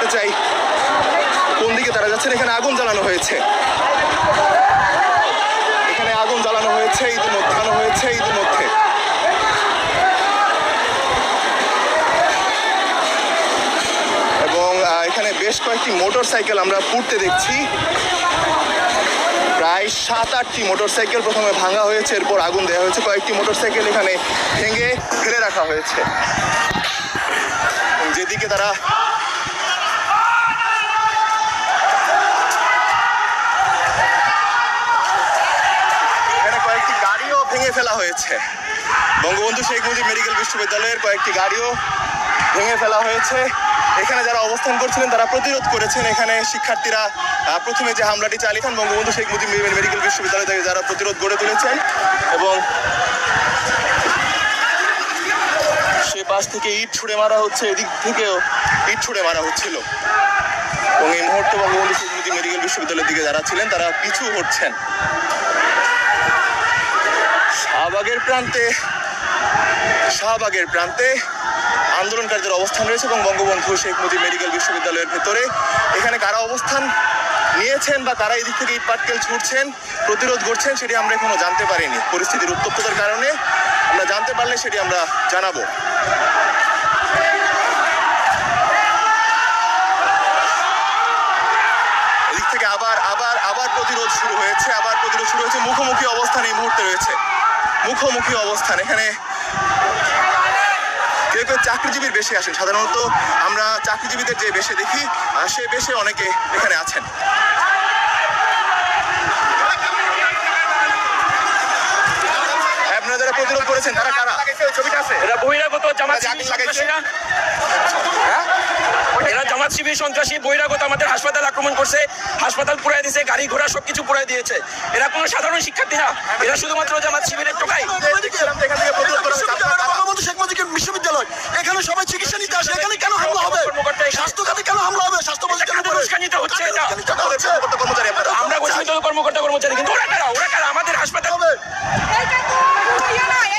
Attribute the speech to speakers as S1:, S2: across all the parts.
S1: জানতে চাই কোন দিকে তারা যাচ্ছেন। এখানে আগুন জ্বালানো হয়েছে, এখানে আগুন জ্বালানো হয়েছে ইতিমধ্যে। এবং এখানে বেশ কয়েকটি মোটর সাইকেল আমরা পুড়তে দেখছি। প্রায় 7-8টি মোটরসাইকেল প্রথমে ভাঙা হয়েছে, এরপর আগুন দেওয়া হয়েছে। কয়েকটি মোটরসাইকেল এখানে ভেঙে ফেলে রাখা হয়েছে। যেদিকে তারা এখানে কয়েকটি গাড়িও ভেঙে ফেলা হয়েছে। বঙ্গবন্ধু শেখ মুজিব মেডিকেল বিশ্ববিদ্যালয়ের কয়েকটি গাড়িও ভেঙে ফেলা হয়েছে। এখানে যারা অবস্থান করছিলেন তারা প্রতিরোধ করেছেন। এখানে শিক্ষার্থীরা প্রথমে যে হামলাটি চালিয়েছেন বঙ্গবন্ধু শেখ মুজিব মেডিকেল বিশ্ববিদ্যালয় থেকে যারা প্রতিরোধ গড়ে তুলেছেন, এবং সে পাশ থেকে ইট ছুঁড়ে মারা হচ্ছে, এদিক থেকেও ইট ছুঁড়ে মারা হচ্ছিল। এবং এই মুহূর্তে বঙ্গবন্ধু শেখ মুজিব মেডিকেল বিশ্ববিদ্যালয়ের দিকে যারা ছিলেন তারা পিছু হটছেন। শাহবাগের প্রান্তে আন্দোলনকারীদের অবস্থান রয়েছে এবং বঙ্গবন্ধু শেখ মুজিব মেডিকেল বিশ্ববিদ্যালয়ের ভেতরে এখানে কারা অবস্থান নিয়েছেন বা কারা এদিক থেকে ইট পাটকেল ছুটছেন, প্রতিরোধ করছেন, সেটি আমরা এখনো জানতে পারিনি। পরিস্থিতির উত্তপ্ততার কারণে আমরা জানতে পারলে সেটি আমরা জানাবো। এদিক থেকে আবার প্রতিরোধ শুরু হয়েছে, মুখোমুখি অবস্থান এই মুহূর্তে রয়েছে, মুখোমুখি অবস্থান। এখানে কেউ কেউ চাকরিজীবীর বেশে আসেন, সাধারণত আমরা চাকরিজীবীদের যে বেশে দেখি সে বেশে অনেকে এখানে আছেন। আপনারা যারা প্রতিরোধ করেছেন তারা কারা? ছবিটা আছে, এরা বহিরাগত জামাত শিবির সন্ত্রাসী, বহিরাগত আমাদের হাসপাতাল আক্রমণ করছে, হাসপাতাল পুড়াই দিয়েছে, গাড়ি ঘোড়া সবকিছু পুড়াই দিয়েছে। এরা কোনো সাধারণ শিক্ষার্থী না, এরা শুধুমাত্র জামাত শিবিরের টোকাই। বঙ্গবন্ধু শেখ মুজিব বিশ্ববিদ্যালয়, এখানে সবাই চিকিৎসা নিতে আসে, এখানে কেন হামলা হবে? স্বাস্থ্য খাতে কেন হামলা হবে? স্বাস্থ্য উস্কানিত হচ্ছে। আমরা ঘোষিত কর্মকর্তা কর্মচারী, কিন্তু ওরা কারা? আমাদের হাসপাতাল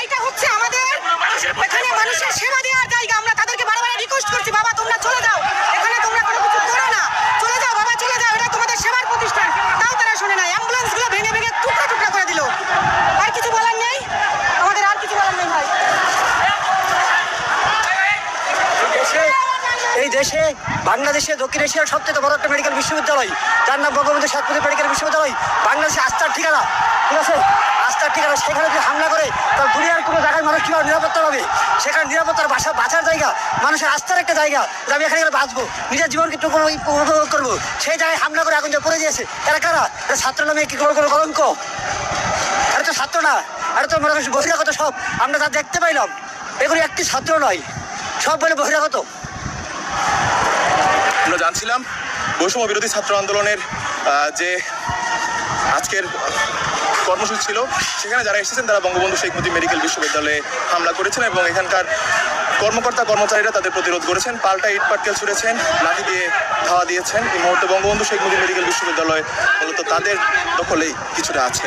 S1: এইটা হচ্ছে আমাদের এখানে মানুষের সেবা দেওয়ার জায়গা। আমরা তাদেরকে বারবার রিকোয়েস্ট করছি, বাবা তোমরা চলে যাও, এখানে তোমরা কোনো কিছু করো না, চলে যাও বাবা, চলে যাও, এটা তোমাদের সেবার প্রতিষ্ঠান। তাও তারা শোনে না, অ্যাম্বুলেন্স গুলো ভেঙে টুকরা করে দিল। আর কিছু বলার নেই, আমাদের আর কিছু বলার নেই ভাই। এই দেশে বাংলাদেশে দক্ষিণ এশিয়ার সবচেয়ে বড় একটা মেডিকেল বিশ্ববিদ্যালয়, যার নাম বঙ্গবন্ধু শেখ মুজিব মেডিকেল বিশ্ববিদ্যালয়, বাংলাদেশে আস্থার ঠিকানা, ঠিক আছে, আস্থার ঠিকানা। সেখানে যদি হামলা করে তার দুনিয়ার কোনো জায়গায় মানুষ কীভাবে নিরাপত্তা পাবে? সেখানে নিরাপত্তার বাঁচার জায়গা, মানুষের আস্থার একটা জায়গা, যে আমি এখানে বাঁচবো, নিজের জীবনকে একটু উপভোগ করবো, সেই জায়গায় হামলা করে আগুন পড়ে দিয়েছে। এরা কারা? ছাত্র নামে কি কোনো কলঙ্ক? এটা তো ছাত্র না, এটা তো বহিরাগত সব। আমরা তা দেখতে পাইলাম, এগুলো একটি ছাত্র নয়, সব বলে বহিরাগত। আমরা জানছিলাম বৈষম্য বিরোধী ছাত্র আন্দোলনের যে আজকের কর্মসূচি ছিল, সেখানে যারা এসেছেন তারা বঙ্গবন্ধু শেখ মুজিব মেডিকেল বিশ্ববিদ্যালয়ে হামলা করেছেন এবং এখানকার কর্মকর্তা কর্মচারীরা তাদের প্রতিরোধ করেছেন, পাল্টা ইট পাটকেল ছুঁড়েছেন, লাঠি দিয়ে ধাওয়া দিয়েছেন। এই মুহূর্তে বঙ্গবন্ধু শেখ মুজিব মেডিকেল বিশ্ববিদ্যালয় মূলত তাদের দখলেই কিছুটা আছে।